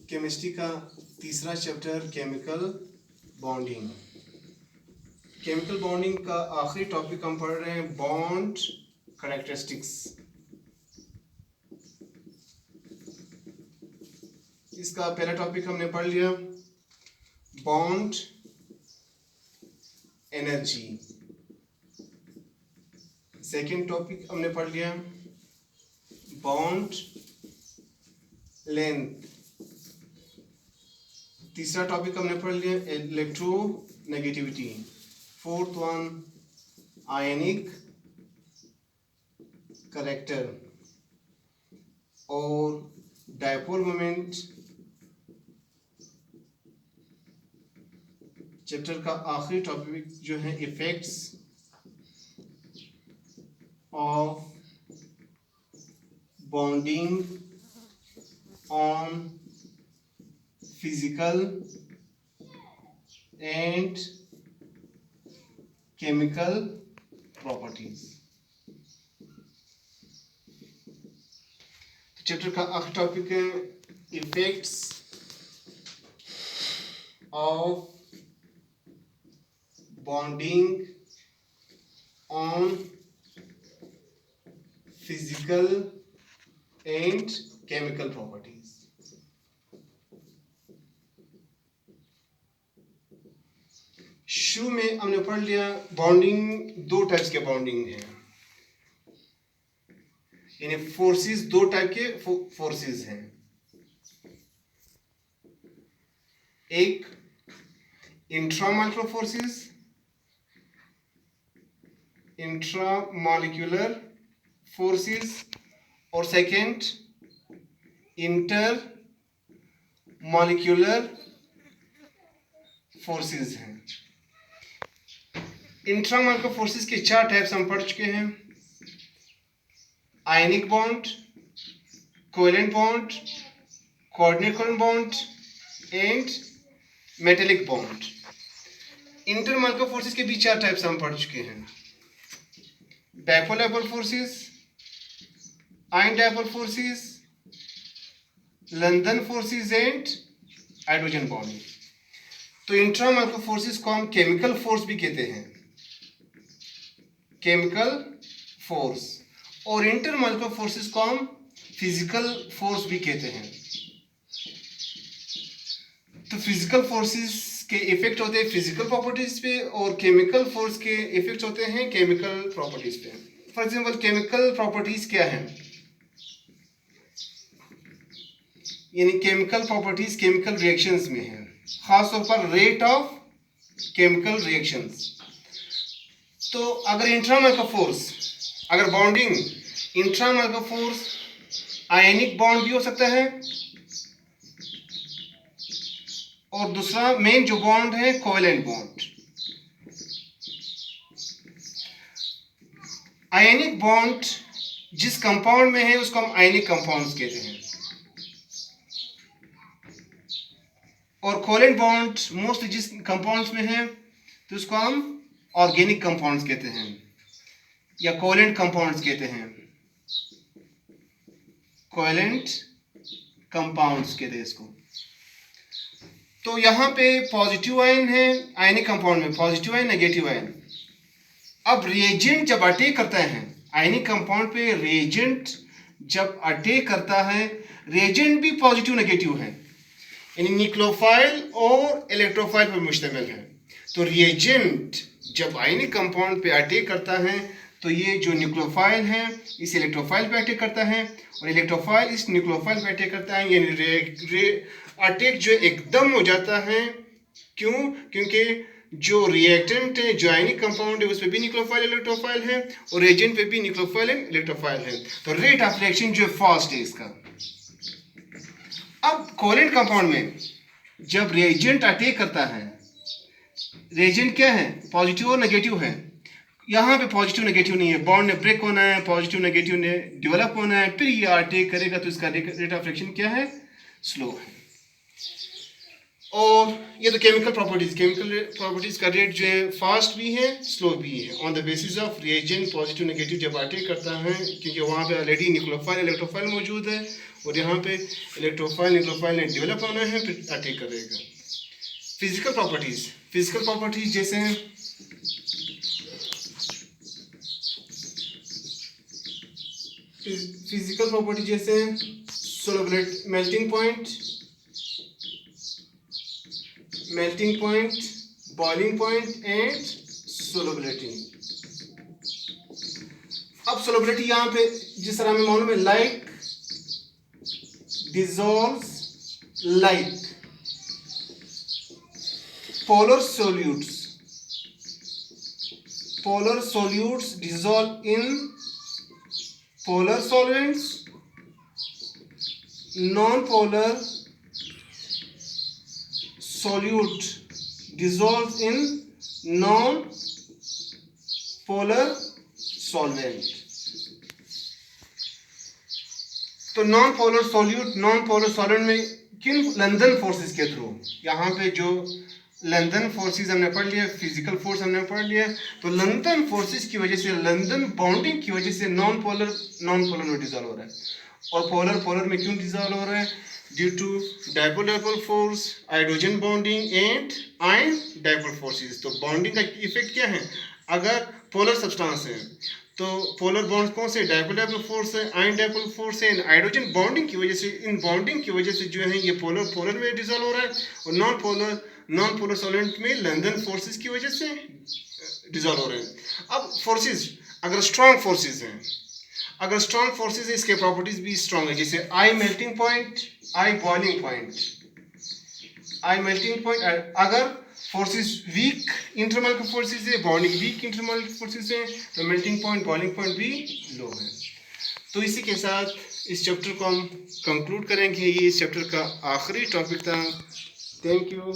Chemistry का तीसरा chapter chemical bonding. Chemical bonding का आखिरी टॉपिक हम पढ़ रहे हैं बॉन्ड कैरेक्टरिस्टिक्स। इसका पहला टॉपिक हमने पढ़ लिया बॉन्ड एनर्जी। सेकेंड टॉपिक हमने पढ़ लिया बॉन्ड लेंथ। तीसरा टॉपिक हमने पढ़ लिया इलेक्ट्रोनेगेटिविटी। फोर्थ वन आयनिक करेक्टर और डायपोल मोमेंट। चैप्टर का आखिरी टॉपिक जो है effects of bonding on physical and chemical properties। Chapter का आखिरी टॉपिक है effects of bonding on physical and chemical properties. शुरू में हमने पढ़ लिया बॉन्डिंग दो टाइप्स के बॉन्डिंग है, यानी फोर्सेस दो टाइप के फोर्सेस हैं। एक इंट्रामॉलिक्यूलर फोर्सेस, इंट्रामॉलिक्यूलर फोर्सेस, और सेकंड इंटर मॉलिक्यूलर फोर्सेस हैं। इंट्रामॉलिक्यूलर फोर्सेस के चार टाइप्स हम पढ़ चुके हैं, ionic bond, covalent bond, coordinate covalent bond and metallic bond. Intermolecular forces के भी चार टाइप्स हम पढ़ चुके हैं, dipole forces, ion dipole forces, London forces and hydrogen bond. तो इंट्रामॉलिक्यूलर फोर्सेस को हम केमिकल फोर्स भी कहते हैं, केमिकल फोर्स, और इंटरमॉलिक्यूलर फोर्सेस को हम फिजिकल फोर्स भी कहते हैं। तो फिजिकल फोर्सेस के इफेक्ट होते हैं फिजिकल प्रॉपर्टीज पे और केमिकल फोर्स के इफेक्ट होते हैं केमिकल प्रॉपर्टीज पे। फॉर एग्जांपल केमिकल प्रॉपर्टीज क्या है, यानी केमिकल प्रॉपर्टीज केमिकल रिएक्शंस में है, खासतौर पर रेट ऑफ केमिकल रिएक्शंस। तो अगर इंट्रामॉलिक्यूलर फोर्स, अगर bonding intramolecular force ionic bond भी हो सकता है, और दूसरा मेन जो बॉन्ड है कोवेलेंट बॉन्ड। आयनिक बॉन्ड जिस कंपाउंड में है उसको हम आयनिक कंपाउंड्स कहते हैं, और कोवेलेंट बॉन्ड मोस्टली जिस कंपाउंड्स में है तो उसको हम ऑर्गेनिक कंपाउंड्स कहते हैं या कोवेलेंट कंपाउंड्स कहते हैं, कोवेलेंट कंपाउंड्स कहते हैं इसको। तो यहाँ पे पॉजिटिव आयन है आयनिक कंपाउंड में, पॉजिटिव आयन नेगेटिव आयन। अब रिएजेंट जब अटैक करता है आयनिक कंपाउंड पे, रिएजेंट जब अटैक करता है, रिएजेंट भी पॉजिटिव नेगेटिव है, यानी न्यूक्लियोफाइल और इलेक्ट्रोफाइल पर मुश्तमिल है। तो रिएजेंट जब आयनिक कंपाउंड पे अटैक करता है तो ये जो न्यूक्लियोफाइल है इस इलेक्ट्रोफाइल पे अटैक करता है और इलेक्ट्रोफाइल इस न्यूक्लियोफाइल पे अटैक करता है, यानी अटैक जो एकदम हो जाता है। क्यों? क्योंकि जो रिएक्टेंट है, जो आयनिक कंपाउंड है, उस पे भी न्यूक्लियोफाइल इलेक्ट्रोफाइल है और रिएजेंट पे भी न्यूक्लियोफाइल इलेक्ट्रोफाइल है। तो रेट ऑफ रिएक्शन जो फास्ट है इसका। अब कोवेलेंट कंपाउंड में जब रिएजेंट अटैक करता है, रिएजेंट क्या है, पॉजिटिव और नेगेटिव है। यहाँ पे पॉजिटिव नेगेटिव नहीं है, बॉन्ड ने ब्रेक होना है, पॉजिटिव नेगेटिव ने डेवलप होना है, फिर ये अटैक करेगा तो इसका रेट ऑफ रिएक्शन क्या है, स्लो है। और ये तो केमिकल प्रॉपर्टीज़ का रेट जो है फास्ट भी है स्लो भी है on the basis of reagent positive negative जब अटैक करता है, क्योंकि वहाँ पे ऑलरेडी न्यूक्लियोफाइल इलेक्ट्रोफाइल मौजूद है और यहाँ पे इलेक्ट्रोफाइल न्यूक्लियोफाइल ने डेवलप होना है फिर अटैक करेगा। फिजिकल प्रॉपर्टीज़ जैसे फिजिकल प्रॉपर्टी जैसे solubility, melting point, boiling point and solubility. अब सोलबिलिटी यहाँ पे जिस तरह हमें मालूम है, like dissolves like, polar solutes dissolve in polar solvents, non-polar solute dissolves in non-polar solvent। तो नॉन पोलर सॉल्वेंट में किन लंदन फोर्सेस के थ्रू, यहाँ पे जो लंदन फोर्सेस हमने पढ़ लिया, फिजिकल फोर्स हमने पढ़ लिया, तो लंदन फोर्सेस की वजह से, लंदन बॉन्डिंग की वजह से नॉन पोलर में डिसॉल्व हो रहा है। और पोलर में क्यों डिसॉल्व हो रहा है? Due to dipole force, hydrogen bonding and ion dipole forces. तो बॉन्डिंग का इफेक्ट क्या है? अगर पोलर सब्सटेंस है तो पोलर बॉन्ड कौन से? डाइपोल फोर्स है, आयन डाइपोल फोर्स है, हाइड्रोजन बॉन्डिंग की वजह से, इन बॉन्डिंग की वजह से जो है ये पोलर में डिसॉल्व हो रहा है। और नॉन पोलर सॉल्वेंट में लंदन फोर्सेस की वजह से डिसॉल्व हो रहे हैं। अब फोर्सेस अगर स्ट्रॉन्ग फोर्सेस हैं, इसके प्रॉपर्टीज भी स्ट्रॉन्ग है, जैसे आई मेल्टिंग पॉइंट, आई बॉइलिंग पॉइंट। अगर फोर्सेस वीक इंटरमल के फोर्सेस है, बॉन्डिंग वीक इंटरमल फोर्सेस है, तो मेल्टिंग पॉइंट, बॉइलिंग पॉइंट भी लो है। तो इसी के साथ इस चैप्टर को हम कंक्लूड करेंगे। ये इस चैप्टर का आखिरी टॉपिक था। Thank you.